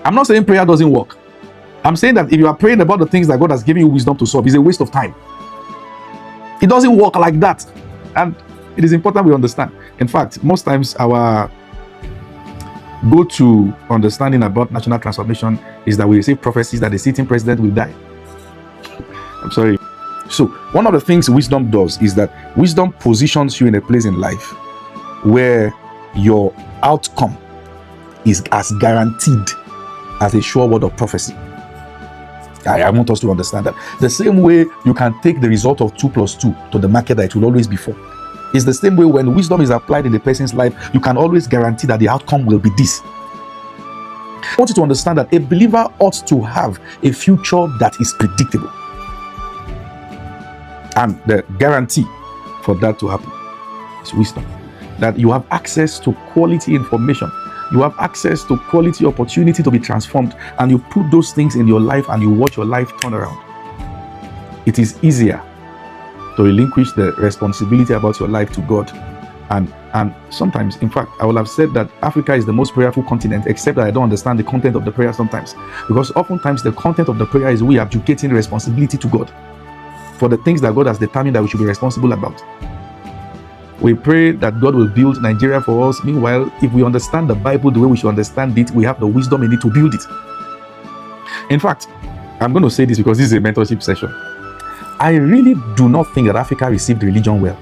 I'm not saying prayer doesn't work. I'm saying that if you are praying about the things that God has given you wisdom to solve, it's a waste of time. It doesn't work like that. And it is important we understand. In fact, most times our go-to understanding about national transformation is that we receive prophecies that the sitting president will die. I'm sorry. So one of the things wisdom does is that wisdom positions you in a place in life where your outcome is as guaranteed as a sure word of prophecy. I want us to understand that. The same way you can take the result of 2 + 2 to the market that it will always be 4. It's the same way when wisdom is applied in a person's life, you can always guarantee that the outcome will be this. I want you to understand that a believer ought to have a future that is predictable. And the guarantee for that to happen is wisdom. That you have access to quality information. You have access to quality opportunity to be transformed, and you put those things in your life and you watch your life turn around. It is easier to relinquish the responsibility about your life to God. And sometimes, in fact, I will have said that Africa is the most prayerful continent, except that I don't understand the content of the prayer sometimes. Because oftentimes the content of the prayer is we abdicating responsibility to God for the things that God has determined that we should be responsible about. We pray that God will build Nigeria for us. Meanwhile, if we understand the Bible the way we should understand it, we have the wisdom in it to build it. In fact, I'm going to say this because this is a mentorship session. I really do not think that Africa received religion well.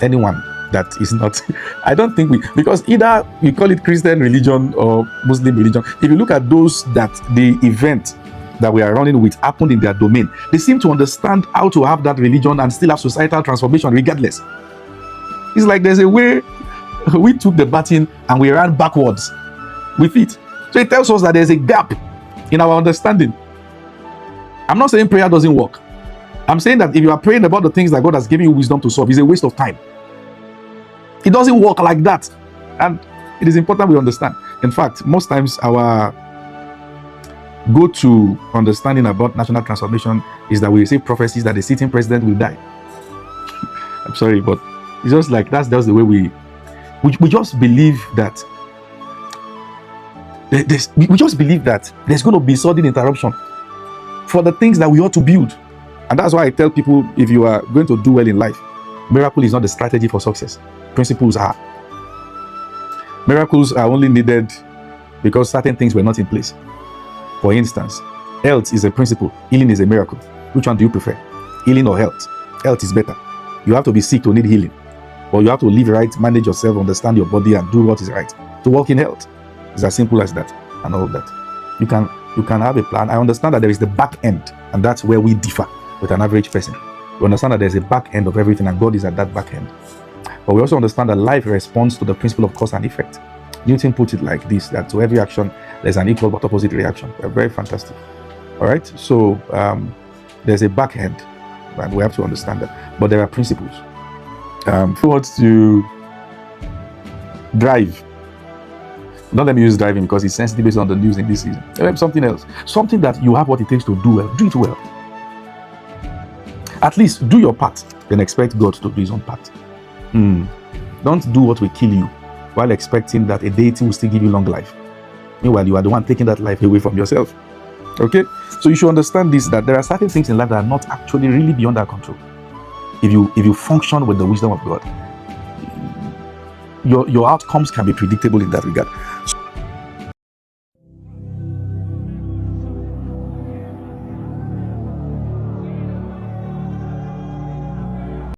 Anyone that is not, I don't think because either we call it Christian religion or Muslim religion. If you look at those that the event that we are running with happened in their domain, they seem to understand how to have that religion and still have societal transformation regardless. It's like there's a way we took the baton and we ran backwards with it. So it tells us that there's a gap in our understanding. I'm not saying prayer doesn't work. I'm saying that if you are praying about the things that God has given you wisdom to solve, it's a waste of time. It doesn't work like that. And it is important we understand. In fact, most times our go-to understanding about national transformation is that we receive prophecies that the sitting president will die. I'm sorry, but it's just like that's the way we just believe that we just believe that there's going to be sudden interruption for the things that we ought to build. And that's why I tell people, if you are going to do well in life, miracle is not the strategy for success. Principles are. Miracles are only needed because certain things were not in place. For instance, health is a principle, healing is a miracle. Which one do you prefer? Healing or health? Health is better. You have to be sick to need healing. But you have to live right, manage yourself, understand your body, and do what is right to walk in health. It's as simple as that, and all that. You can have a plan. I understand that there is the back end, and that's where we differ with an average person. We understand that there's a back end of everything, and God is at that back end. But we also understand that life responds to the principle of cause and effect. Newton put it like this: that to every action there's an equal but opposite reaction. Very fantastic. All right. So there's a back end, and we have to understand that. But there are principles. Who wants to drive? Don't let me use driving because it's sensitive based on the news in this season. Maybe something else. Something that you have what it takes to do well. Do it well. At least do your part, then expect God to do his own part. Don't do what will kill you while expecting that a deity will still give you long life. Meanwhile, you are the one taking that life away from yourself. Okay? So you should understand this, that there are certain things in life that are not actually really beyond our control. If you function with the wisdom of God, your outcomes can be predictable in that regard.